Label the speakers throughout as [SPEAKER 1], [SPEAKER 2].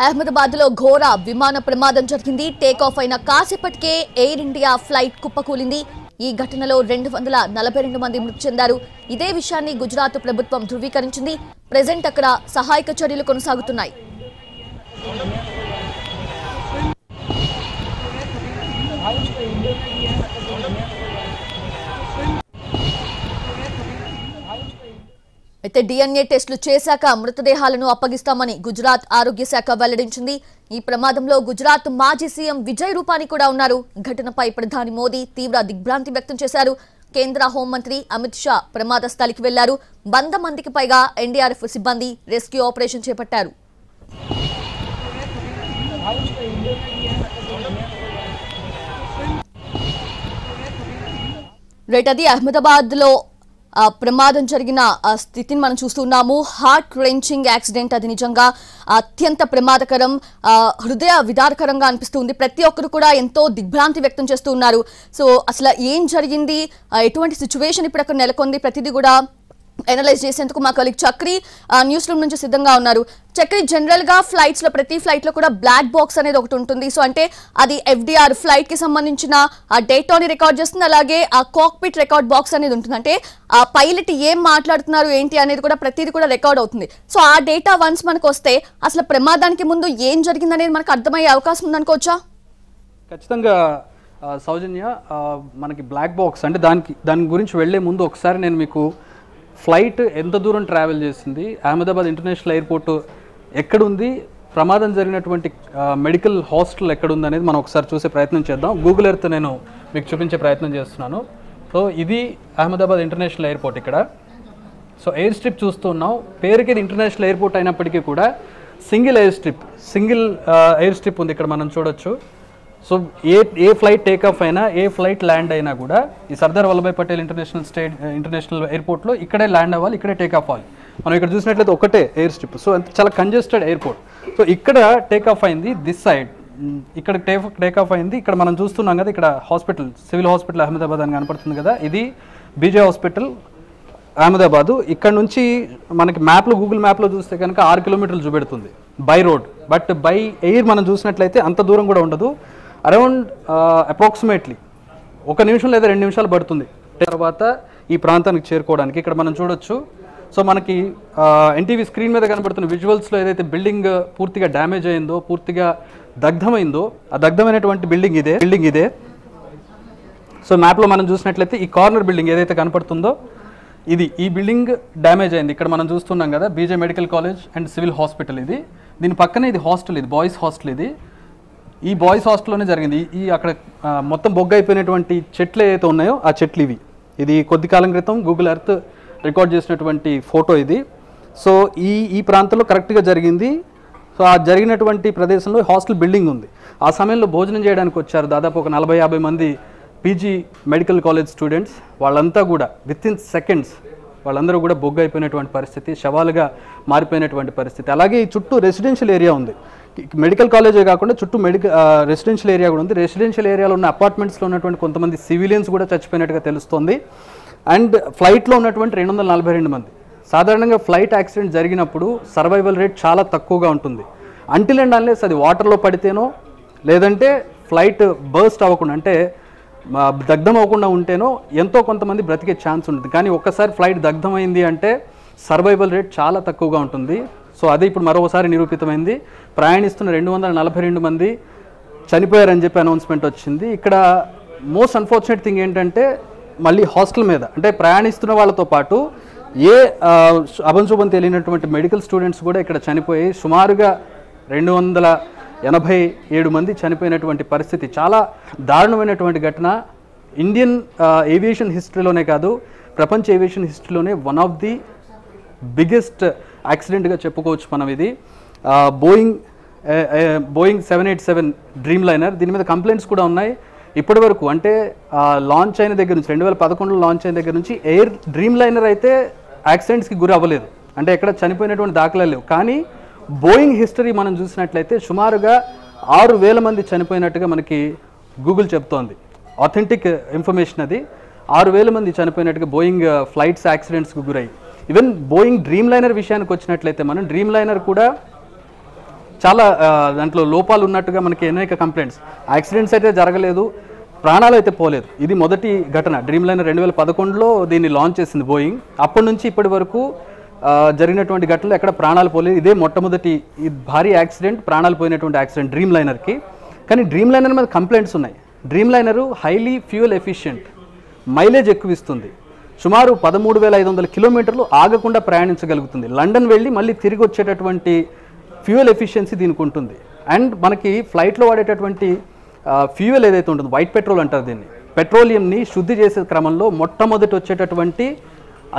[SPEAKER 1] అహ్మదాబాద్లో ఘోర విమాన ప్రమాదం జరిగింది. టేక్ ఆఫ్ అయిన కాసేపటికే ఎయిర్ ఇండియా ఫ్లైట్ కుప్పకూలింది. ఈ ఘటనలో 242 మంది మృతి చెందారు. ఇదే విషయాన్ని గుజరాత్ ప్రభుత్వం ధృవీకరించింది. ప్రెజెంట్ అక్కడ సహాయక చర్యలు కొనసాగుతున్నాయి. అయితే డిఎన్ఏ టెస్టులు చేశాక మృతదేహాలను అప్పగిస్తామని గుజరాత్ ఆరోగ్య శాఖ వెల్లడించింది. ఈ ప్రమాదంలో గుజరాత్ మాజీ సీఎం విజయ్ రూపానీ కూడా ఉన్నారు. ఘటనపై ప్రధాని మోదీ తీవ్ర దిగ్భ్రాంతి వ్యక్తం చేశారు. కేంద్ర హోంమంత్రి అమిత్ షా ప్రమాద స్థలికి వెళ్లారు. 100 మందికి పైగా ఎన్డీఆర్ఎఫ్ సిబ్బంది రెస్క్యూ ఆపరేషన్ చేపట్టారు. అది అహ్మదాబాద్ లో ప్రమాదం జరిగిన స్థితిని మనం చూస్తున్నాము. Heart wrenching accident. అది నిజంగా అత్యంత ప్రమాదకరం, హృదయ విదారకరంగా అనిపిస్తుంది. ప్రతి ఒక్కరు కూడా ఎంతో దిగ్భ్రాంతి వ్యక్తం చేస్తూ ఉన్నారు. సో అసలు ఏం జరిగింది, ఎటువంటి సిచ్యువేషన్ ఇప్పుడు అక్కడ నెలకొంది, ప్రతిదీ కూడా అనలైజ్ చేసేందుకు మా కలీగ్ చక్రి న్యూస్ రూమ్ నుంచి సిద్ధంగా ఉన్నారు. చక్రి, జనరల్ గా ఫ్లైట్స్ లో ప్రతి ఫ్లైట్ లో కూడా బ్లాక్ బాక్స్ అనేది ఒకటి ఉంటుంది. సో అంటే అది ఎఫ్డిఆర్ ఫ్లైట్ కి సంబంధించిన ఆ డేటాని రికార్డ్ చేస్తుంది. అలాగే ఆ కాక్పిట్ రికార్డ్ బాక్స్ అనేది ఉంటుంది. అంటే ఆ పైలట్ ఏం మాట్లాడుతున్నారు ఏంటి అనేది కూడా ప్రతిదీ కూడా రికార్డ్ అవుతుంది. సో ఆ డేటా వన్స్ మనకు వస్తే అసలు ప్రమాదానికి ముందు ఏం జరిగింది అనేది మనకు అర్థమయ్యే అవకాశం ఉందనుకోవచ్చా?
[SPEAKER 2] ఖచ్చితంగా సౌజన్య, మనకి బ్లాక్ బాక్స్ అంటే దాని గురించి వెళ్లే ముందు ఒకసారి నేను మీకు ఫ్లైట్ ఎంత దూరం ట్రావెల్ చేసింది, అహ్మదాబాద్ ఇంటర్నేషనల్ ఎయిర్పోర్ట్ ఎక్కడుంది, ప్రమాదం జరిగినటువంటి మెడికల్ హాస్టల్ ఎక్కడుంది అనేది మనం ఒకసారి చూసే ప్రయత్నం చేద్దాం. గూగుల్ ఎర్త్ నేను మీకు చూపించే ప్రయత్నం చేస్తున్నాను. సో ఇది అహ్మదాబాద్ ఇంటర్నేషనల్ ఎయిర్పోర్ట్ ఇక్కడ. సో ఎయిర్ స్ట్రిప్ చూస్తున్నాం. పేరుకి ఇంటర్నేషనల్ ఎయిర్పోర్ట్ అయినప్పటికీ కూడా సింగిల్ ఎయిర్ స్ట్రిప్ ఉంది ఇక్కడ మనం చూడొచ్చు. సో ఏ ఫ్లైట్ టేక్ ఆఫ్ అయినా, ఏ ఫ్లైట్ ల్యాండ్ అయినా కూడా ఈ సర్దార్ వల్లభాయ్ పటేల్ ఇంటర్నేషనల్ ఎయిర్పోర్ట్లో ఇక్కడే ల్యాండ్ అవ్వాలి, ఇక్కడే టేక్ ఆఫ్ అవ్వాలి. మనం ఇక్కడ చూసినట్లయితే ఒకటే ఎయిర్ స్ట్రిప్. సో చాలా కంజెస్టెడ్ ఎయిర్పోర్ట్. సో ఇక్కడ టేక్ ఆఫ్ అయింది దిస్ సైడ్, ఇక్కడ టేక్ ఆఫ్ అయింది. ఇక్కడ మనం చూస్తున్నాం కదా, ఇక్కడ హాస్పిటల్, సివిల్ హాస్పిటల్ అహ్మదాబాద్ అని కనపడుతుంది కదా, ఇది బీజే హాస్పిటల్ అహ్మదాబాదు. ఇక్కడ నుంచి మనకి మ్యాప్లో, గూగుల్ మ్యాప్లో చూస్తే కనుక 6 కిలోమీటర్లు చూపెడుతుంది by road. But by air మనం చూసినట్లయితే అంత దూరం కూడా ఉండదు. అరౌండ్ అప్రాక్సిమేట్లీ 1 నిమిషం లేదా 2 నిమిషాలు పడుతుంది తర్వాత ఈ ప్రాంతానికి చేరుకోవడానికి. ఇక్కడ మనం చూడొచ్చు. సో మనకి ఎన్టీవీ స్క్రీన్ మీద కనబడుతున్న విజువల్స్లో ఏదైతే బిల్డింగ్ పూర్తిగా డ్యామేజ్ అయిందో, పూర్తిగా దగ్ధమైందో, ఆ దగ్ధమైనటువంటి బిల్డింగ్ ఇదే. సో మ్యాప్లో మనం చూసినట్లయితే ఈ కార్నర్ బిల్డింగ్ ఏదైతే కనపడుతుందో ఈ బిల్డింగ్ డ్యామేజ్ అయింది. ఇక్కడ మనం చూస్తున్నాం కదా, బీజే medical college and civil hospital ఇది. దీని పక్కనే ఇది హాస్టల్, ఇది బాయ్స్ హాస్టల్. ఈ బాయ్స్ హాస్టల్లోనే జరిగింది. అక్కడ మొత్తం బొగ్గ అయిపోయినటువంటి చెట్లు ఏదైతే ఉన్నాయో ఆ చెట్లు ఇది కొద్ది కాలం క్రితం గూగుల్ ఎర్త్ రికార్డ్ చేసినటువంటి ఫోటో ఇది. సో ఈ ప్రాంతంలో కరెక్ట్గా జరిగింది. సో ఆ జరిగినటువంటి ప్రదేశంలో హాస్టల్ బిల్డింగ్ ఉంది. ఆ సమయంలో భోజనం చేయడానికి వచ్చారు దాదాపు ఒక 40-50 మంది పీజీ మెడికల్ కాలేజ్ స్టూడెంట్స్. వాళ్ళంతా కూడా వితిన్ సెకండ్స్ వాళ్ళందరూ కూడా బొగ్గ అయిపోయినటువంటి పరిస్థితి, శవాలుగా మారిపోయినటువంటి పరిస్థితి. అలాగే ఈ చుట్టూ రెసిడెన్షియల్ ఏరియా ఉంది. మెడికల్ కాలేజే కాకుండా చుట్టూ రెసిడెన్షియల్ ఏరియా కూడా ఉంది. రెసిడెన్షియల్ ఏరియాలో ఉన్న అపార్ట్మెంట్స్లో ఉన్నటువంటి కొంతమంది సివిలియన్స్ కూడా చచ్చిపోయినట్టుగా తెలుస్తోంది. అండ్ ఫ్లైట్లో ఉన్నటువంటి 242 మంది. సాధారణంగా ఫ్లైట్ యాక్సిడెంట్ జరిగినప్పుడు సర్వైవల్ రేట్ చాలా తక్కువగా ఉంటుంది. అంటిల్ అండ్ అన్లెస్ అది వాటర్లో పడితేనో, లేదంటే ఫ్లైట్ బర్స్ట్ అవ్వకుండా, అంటే దగ్ధం అవ్వకుండా ఉంటేనో ఎంతో కొంతమంది బ్రతికే ఛాన్స్ ఉంటుంది. కానీ ఒక్కసారి ఫ్లైట్ దగ్ధమైంది అంటే సర్వైవల్ రేట్ చాలా తక్కువగా ఉంటుంది. సో అదే ఇప్పుడు మరోసారి నిరూపితమైంది. ప్రయాణిస్తున్న 242 మంది చనిపోయారని చెప్పి అనౌన్స్మెంట్ వచ్చింది. ఇక్కడ మోస్ట్ అన్ఫార్చునేట్ థింగ్ ఏంటంటే మళ్ళీ హాస్టల్ మీద, అంటే ప్రయాణిస్తున్న వాళ్ళతో పాటు అభంశుభం తెలియనటువంటి మెడికల్ స్టూడెంట్స్ కూడా ఇక్కడ చనిపోయి సుమారుగా 287 మంది చనిపోయినటువంటి పరిస్థితి. చాలా దారుణమైనటువంటి ఘటన. ఇండియన్ ఏవియేషన్ హిస్టరీలోనే కాదు, ప్రపంచ ఏవియేషన్ హిస్టరీలోనే వన్ ఆఫ్ ది బిగ్గెస్ట్ యాక్సిడెంట్గా చెప్పుకోవచ్చు మనం ఇది. బోయింగ్ 787 డ్రీమ్ లైనర్, దీని మీద కంప్లైంట్స్ కూడా ఉన్నాయి ఇప్పటి వరకు. అంటే లాంచ్ అయిన దగ్గర నుంచి 2011లో లాంచ్ అయిన దగ్గర నుంచి డ్రీమ్ లైనర్ అయితే యాక్సిడెంట్స్కి గురి అవ్వలేదు, అంటే ఎక్కడ చనిపోయినటువంటి దాఖలాలు లేవు. కానీ బోయింగ్ హిస్టరీ మనం చూసినట్లయితే సుమారుగా 6,000 మంది చనిపోయినట్టుగా మనకి గూగుల్ చెప్తోంది. ఆథెంటిక్ ఇన్ఫర్మేషన్ అది. 6,000 మంది చనిపోయినట్టుగా బోయింగ్ ఫ్లైట్స్ యాక్సిడెంట్స్కి గురై. ఈవెన్ బోయింగ్ డ్రీమ్ లైనర్ విషయానికి వచ్చినట్లయితే మనం డ్రీమ్ లైనర్ కూడా చాలా దాంట్లో లోపాలు ఉన్నట్టుగా మనకి అనేక కంప్లైంట్స్. యాక్సిడెంట్స్ అయితే జరగలేదు, ప్రాణాలు అయితే పోలేదు. ఇది మొదటి ఘటన. డ్రీమ్ లైనర్ 2011లో దీన్ని లాంచ్ చేసింది బోయింగ్. అప్పటి నుంచి ఇప్పటి వరకు జరిగినటువంటి ఘటనలు ఎక్కడ ప్రాణాలు పోలేదు. ఇదే మొట్టమొదటి ఈ భారీ యాక్సిడెంట్, ప్రాణాలు పోయినటువంటి యాక్సిడెంట్ డ్రీమ్ లైనర్కి. కానీ డ్రీమ్ లైనర్ మీద కంప్లైంట్స్ ఉన్నాయి. Dreamliner highly fuel efficient, mileage ఎక్కువ ఇస్తుంది, సుమారు 13,500 కిలోమీటర్లు ఆగకుండా ప్రయాణించగలుగుతుంది, లండన్ వెళ్ళి మళ్ళీ తిరిగి వచ్చేటటువంటి ఫ్యూయల్ ఎఫిషియన్సీ దీనికి ఉంటుంది. అండ్ మనకి ఫ్లైట్లో వాడేటటువంటి ఫ్యూయల్ ఏదైతే ఉంటుందో వైట్ పెట్రోల్ అంటారు దీన్ని, పెట్రోలియంని శుద్ధి చేసే క్రమంలో మొట్టమొదటి వచ్చేటటువంటి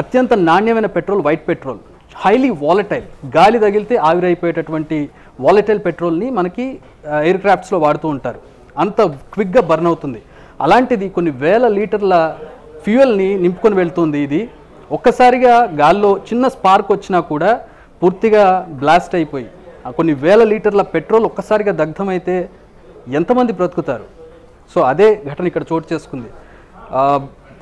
[SPEAKER 2] అత్యంత నాణ్యమైన petrol white petrol. Highly volatile, గాలి తగిలితే ఆవిరైపోయేటటువంటి వాలటైల్ పెట్రోల్ని మనకి ఎయిర్ క్రాఫ్ట్స్లో వాడుతూ ఉంటారు. అంత క్విక్గా బర్న్ అవుతుంది. అలాంటిది కొన్ని వేల లీటర్ల ఫ్యూయల్ని నింపుకొని వెళ్తుంది. ఇది ఒక్కసారిగా గాల్లో చిన్న స్పార్క్ వచ్చినా కూడా పూర్తిగా బ్లాస్ట్ అయిపోయి కొన్ని వేల లీటర్ల పెట్రోల్ ఒక్కసారిగా దగ్ధమైతే ఎంతమంది బ్రతుకుతారు? సో అదే ఘటన ఇక్కడ చోటు చేసుకుంది.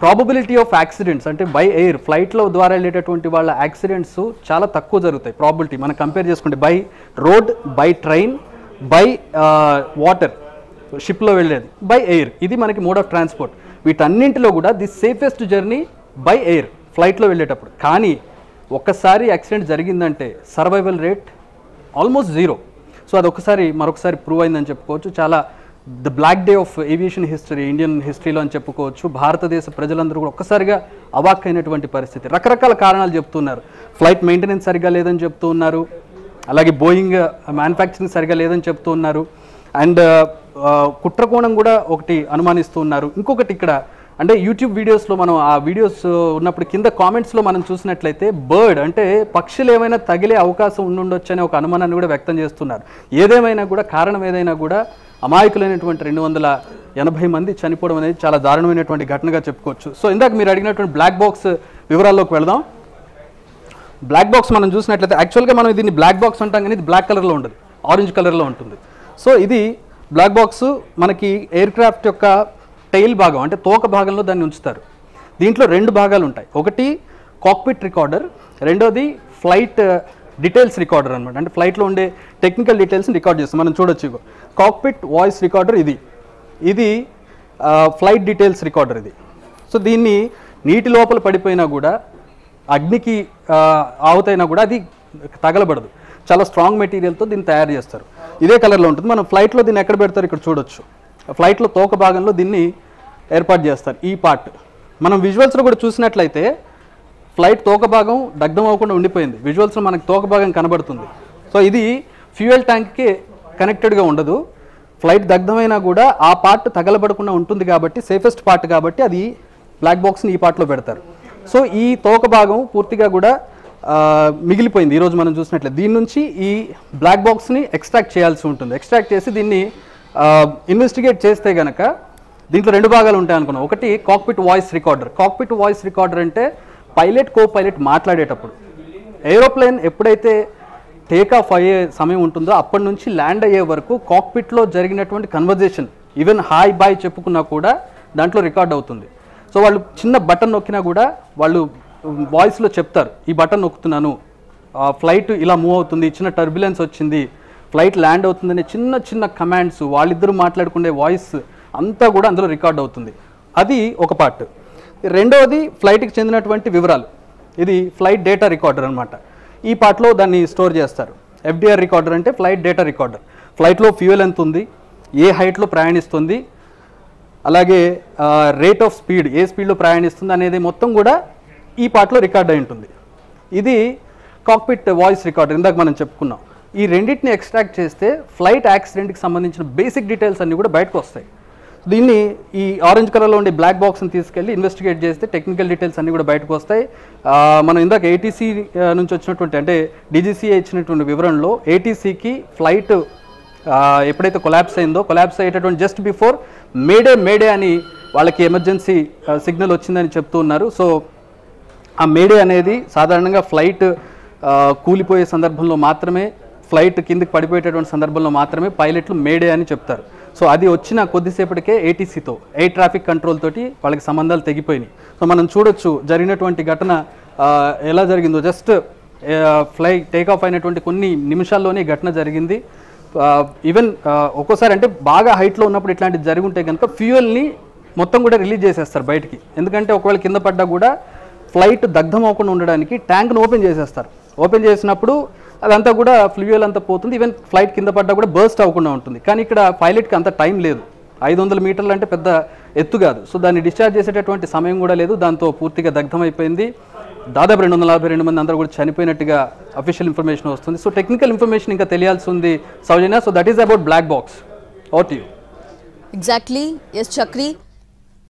[SPEAKER 2] ప్రాబబిలిటీ ఆఫ్ యాక్సిడెంట్స్ అంటే బై ఎయిర్, ఫ్లైట్లో ద్వారా వెళ్ళేటటువంటి వాళ్ళ యాక్సిడెంట్స్ చాలా తక్కువ జరుగుతాయి. ప్రాబిలిటీ మనం కంపేర్ చేసుకుంటే by road, by train, by water, షిప్లో వెళ్ళేది, బై ఎయిర్, ఇది మనకి మోడ్ ఆఫ్ ట్రాన్స్పోర్ట్. వీటన్నింటిలో కూడా the safest journey by air, ఫ్లైట్లో వెళ్ళేటప్పుడు. కానీ ఒక్కసారి యాక్సిడెంట్ జరిగిందంటే survival rate almost zero. So అది మరొకసారి ప్రూవ్ అయిందని చెప్పుకోవచ్చు. చాలా the black day of aviation history, Indian హిస్టరీలో అని చెప్పుకోవచ్చు. భారతదేశ ప్రజలందరూ కూడా ఒక్కసారిగా అవాక్కైనటువంటి పరిస్థితి. రకరకాల కారణాలు చెప్తున్నారు. ఫ్లైట్ మెయింటెనెన్స్ సరిగా లేదని చెప్తూ ఉన్నారు, అలాగే బోయింగ్ మ్యానుఫ్యాక్చరింగ్ సరిగా లేదని చెప్తూ ఉన్నారు, అండ్ కుట్రకోణం కూడా ఒకటి అనుమానిస్తూ ఉన్నారు. ఇంకొకటి ఇక్కడ అంటే యూట్యూబ్ వీడియోస్లో మనం ఆ వీడియోస్ ఉన్నప్పుడు కింద కామెంట్స్లో మనం చూసినట్లయితే బర్డ్ అంటే పక్షులు ఏమైనా తగిలే అవకాశం ఉండుండొచ్చు అనే ఒక అనుమానాన్ని కూడా వ్యక్తం చేస్తున్నారు. ఏదేమైనా కూడా కారణం ఏదైనా కూడా అమాయకులైనటువంటి 280 మంది చనిపోవడం అనేది చాలా దారుణమైనటువంటి ఘటనగా చెప్పుకోవచ్చు. సో ఇందాక మీరు అడిగినటువంటి బ్లాక్ బాక్స్ వివరాల్లోకి వెళదాం. బ్లాక్ బాక్స్ మనం చూసినట్లయితే యాక్చువల్గా మనం దీన్ని బ్లాక్ బాక్స్ అంటాం, కానీ ఇది బ్లాక్ కలర్లో ఉండదు, ఆరెంజ్ కలర్లో ఉంటుంది. సో ఇది బ్లాక్ బాక్స్ మనకి ఎయిర్ క్రాఫ్ట్ యొక్క టైల్ భాగం అంటే తోక భాగంలో దాన్ని ఉంచుతారు. దీంట్లో 2 భాగాలు ఉంటాయి. ఒకటి కాక్పిట్ రికార్డర్, రెండోది ఫ్లైట్ డీటెయిల్స్ రికార్డర్ అనమాట. అంటే ఫ్లైట్లో ఉండే టెక్నికల్ డీటెయిల్స్ని రికార్డ్ చేస్తాం. మనం చూడొచ్చు కాక్పిట్ వాయిస్ రికార్డర్ ఇది ఫ్లైట్ డీటెయిల్స్ రికార్డర్ ఇది. సో దీన్ని నీటి లోపల పడిపోయినా కూడా, అగ్నికి ఆవుతైనా కూడా అది తగలబడదు. చాలా స్ట్రాంగ్ మెటీరియల్తో దీన్ని తయారు చేస్తారు. ఇదే కలర్లో ఉంటుంది. మనం ఫ్లైట్లో దీన్ని ఎక్కడ పెడతారు ఇక్కడ చూడొచ్చు. ఫ్లైట్లో తోక భాగంలో దీన్ని ఏర్పాటు చేస్తారు. ఈ పార్ట్ మనం విజువల్స్లో కూడా చూసినట్లయితే ఫ్లైట్ తోక భాగం దగ్ధం అవ్వకుండా ఉండిపోయింది. విజువల్స్లో మనకు తోక భాగం కనబడుతుంది. సో ఇది ఫ్యూయల్ ట్యాంక్కి కనెక్టెడ్గా ఉండదు. ఫ్లైట్ దగ్ధమైనా కూడా ఆ పార్ట్ తగలబడకుండా ఉంటుంది కాబట్టి, సేఫెస్ట్ పార్ట్ కాబట్టి అది బ్లాక్ బాక్స్ని ఈ పార్ట్లో పెడతారు. సో ఈ తోక భాగం పూర్తిగా కూడా మిగిలిపోయింది. ఈరోజు మనం చూసినట్లయితే దీని నుంచి ఈ బ్లాక్ బాక్స్ని ఎక్స్ట్రాక్ట్ చేయాల్సి ఉంటుంది. ఎక్స్ట్రాక్ట్ చేసి దీన్ని ఇన్వెస్టిగేట్ చేస్తే కనుక దీంట్లో 2 భాగాలు ఉంటాయి అనుకున్నాం. ఒకటి cockpit voice recorder. Cockpit voice recorder అంటే పైలట్ కో పైలట్ మాట్లాడేటప్పుడు, ఏరోప్లేన్ ఎప్పుడైతే టేక్ ఆఫ్ అయ్యే సమయం ఉంటుందో అప్పటి నుంచి ల్యాండ్ అయ్యే వరకు కాక్పిట్లో జరిగినటువంటి కన్వర్జేషన్, ఈవెన్ హాయ్ బాయ్ చెప్పుకున్నా కూడా దాంట్లో రికార్డ్ అవుతుంది. సో వాళ్ళు చిన్న బటన్ నొక్కినా కూడా వాళ్ళు వాయిస్లో చెప్తారు, ఈ బటన్ నొక్కుతున్నాను, ఫ్లైట్ ఇలా మూవ్ అవుతుంది, చిన్న టర్బులెన్స్ వచ్చింది, ఫ్లైట్ ల్యాండ్ అవుతుందనే చిన్న చిన్న కమాండ్స్, వాళ్ళిద్దరూ మాట్లాడుకునే వాయిస్ అంతా కూడా అందులో రికార్డ్ అవుతుంది. అది ఒక పార్ట్. రెండవది ఫ్లైట్కి చెందినటువంటి వివరాలు. ఇది ఫ్లైట్ డేటా రికార్డర్ అనమాట. ఈ పార్ట్లో దాన్ని స్టోర్ చేస్తారు. ఎఫ్డిఆర్ రికార్డర్ అంటే ఫ్లైట్ డేటా రికార్డర్. ఫ్లైట్లో ఫ్యూయల్ ఎంత ఉంది, ఏ హైట్లో ప్రయాణిస్తుంది, అలాగే రేట్ ఆఫ్ స్పీడ్, ఏ స్పీడ్లో ప్రయాణిస్తుంది అనేది మొత్తం కూడా ఈ పార్ట్లో రికార్డ్ అయి ఉంటుంది. ఇది కాక్పిట్ వాయిస్ రికార్డర్ ఇందాక మనం చెప్పుకున్నాం. ఈ రెండింటిని ఎక్స్ట్రాక్ట్ చేస్తే ఫ్లైట్ యాక్సిడెంట్కి సంబంధించిన బేసిక్ డీటెయిల్స్ అన్నీ కూడా బయటకు వస్తాయి. దీన్ని ఈ ఆరెంజ్ కలర్లో ఉండే బ్లాక్ బాక్స్ని తీసుకెళ్ళి ఇన్వెస్టిగేట్ చేస్తే టెక్నికల్ డీటెయిల్స్ అన్నీ కూడా బయటకు వస్తాయి. మనం ఇందాక ఏటీసీ నుంచి వచ్చినటువంటి అంటే డీజీసీఏ ఇచ్చినటువంటి వివరణలో ఏటీసీకి ఫ్లైట్ ఎప్పుడైతే కొలాప్స్ అయిందో, కొలాప్స్ అయ్యేటటువంటి జస్ట్ బిఫోర్ మేడే అని వాళ్ళకి ఎమర్జెన్సీ సిగ్నల్ వచ్చిందని చెప్తూ ఉన్నారు. సో ఆ మేడే అనేది సాధారణంగా ఫ్లైట్ కూలిపోయే సందర్భంలో మాత్రమే, ఫ్లైట్ కిందకి పడిపోయేటటువంటి సందర్భంలో మాత్రమే పైలట్లు మేడే అని చెప్తారు. సో అది వచ్చిన కొద్దిసేపటికే ఏటీసీతో, ఎయిర్ ట్రాఫిక్ కంట్రోల్ తోటి వాళ్ళకి సంబంధాలు తెగిపోయినాయి. సో మనం చూడొచ్చు జరిగినటువంటి ఘటన ఎలా జరిగిందో. జస్ట్ ఫ్లైట్ టేక్ ఆఫ్ అయినటువంటి కొన్ని నిమిషాల్లోనే ఘటన జరిగింది. ఈవెన్ ఒక్కోసారి అంటే బాగా హైట్లో ఉన్నప్పుడు ఇట్లాంటివి జరిగి ఉంటే కనుక ఫ్యూయల్ని మొత్తం కూడా రిలీజ్ చేసేస్తారు బయటికి. ఎందుకంటే ఒకవేళ కింద పడ్డా కూడా ఫ్లైట్ దగ్ధం అవ్వకుండా ఉండడానికి ట్యాంక్ను ఓపెన్ చేసేస్తారు. ఓపెన్ చేసినప్పుడు అదంతా కూడా ఫ్యూయల్ అంతా పోతుంది. ఈవెన్ ఫ్లైట్ కింద పడ్డా కూడా బర్స్ట్ అవ్వకుండా ఉంటుంది. కానీ ఇక్కడ పైలట్కి అంత టైం లేదు. 500 మీటర్లు అంటే పెద్ద ఎత్తు కాదు. సో దాన్ని డిశ్చార్జ్ చేసేటటువంటి సమయం కూడా లేదు. దాంతో పూర్తిగా దగ్ధం అయిపోయింది. దాదాపు 242 మంది అందరూ కూడా చనిపోయినట్టుగా అఫీషియల్ ఇన్ఫర్మేషన్ వస్తుంది. సో టెక్నికల్ ఇన్ఫర్మేషన్ ఇంకా తెలియాల్సి ఉంది Soujanya. So that is about black box. Over to you.
[SPEAKER 1] Exactly. Yes Chakri.